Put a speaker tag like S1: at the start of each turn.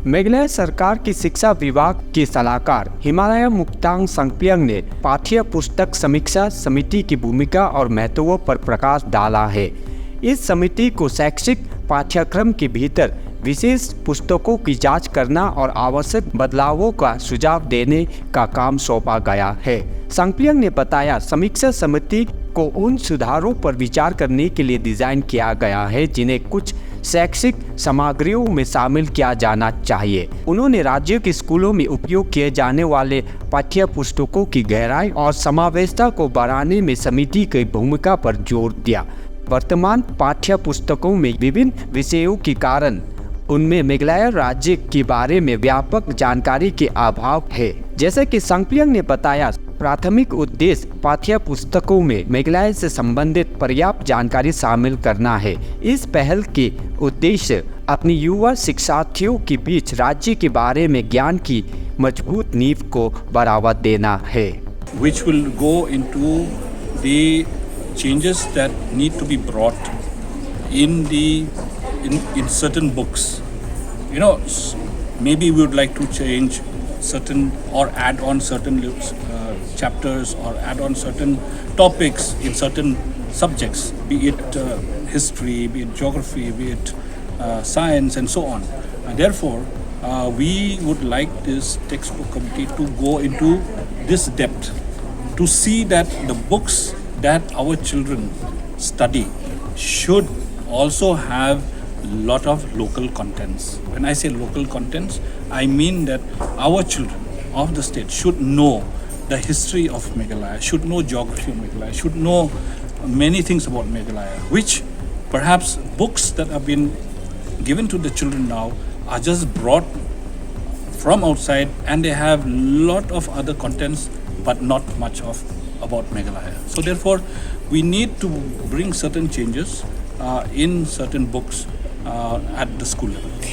S1: मेघालय सरकार की शिक्षा विभाग के सलाहकार हिमालय मुक्तांग संगपियांग ने पाठ्य पुस्तक समीक्षा समिति की भूमिका और महत्व पर प्रकाश डाला है। इस समिति को शैक्षिक पाठ्यक्रम के भीतर विशेष पुस्तकों की जांच करना और आवश्यक बदलावों का सुझाव देने का काम सौंपा गया है। संगपियांग ने बताया, समीक्षा समिति को उन सुधारों पर विचार करने के लिए डिजाइन किया गया है जिन्हें कुछ शैक्षिक सामग्रियों में शामिल किया जाना चाहिए। उन्होंने राज्य के स्कूलों में उपयोग किए जाने वाले पाठ्य पुस्तकों की गहराई और समावेशिता को बढ़ाने में समिति की भूमिका पर जोर दिया। वर्तमान पाठ्य पुस्तकों में विभिन्न विषयों के कारण उनमें मेघालय राज्य के बारे में व्यापक जानकारी के अभाव है। जैसे कि संगपियांग ने बताया, प्राथमिक उद्देश्य पाठ्य पुस्तकों में मेघालय से संबंधित पर्याप्त जानकारी शामिल करना है। इस पहल के उद्देश्य अपनी युवा शिक्षार्थियों के बीच राज्य के बारे में ज्ञान की मजबूत नींव को बढ़ावा देना है।
S2: Which will go into the changes that need to be brought in certain books. You know, maybe we would like to change certain or add on certain chapters or add on certain topics in certain subjects, be it history, be it geography, be it science, and so on. Therefore, we would like this textbook committee to go into this depth to see that the books that our children study should also have lot of local contents. When I say local contents, I mean that our children of the state should know the history of Meghalaya, should know geography of Meghalaya, should know many things about Meghalaya, which perhaps books that have been given to the children now are just brought from outside and they have lot of other contents but not much of about Meghalaya. So therefore, we need to bring certain changes in certain books at the school level.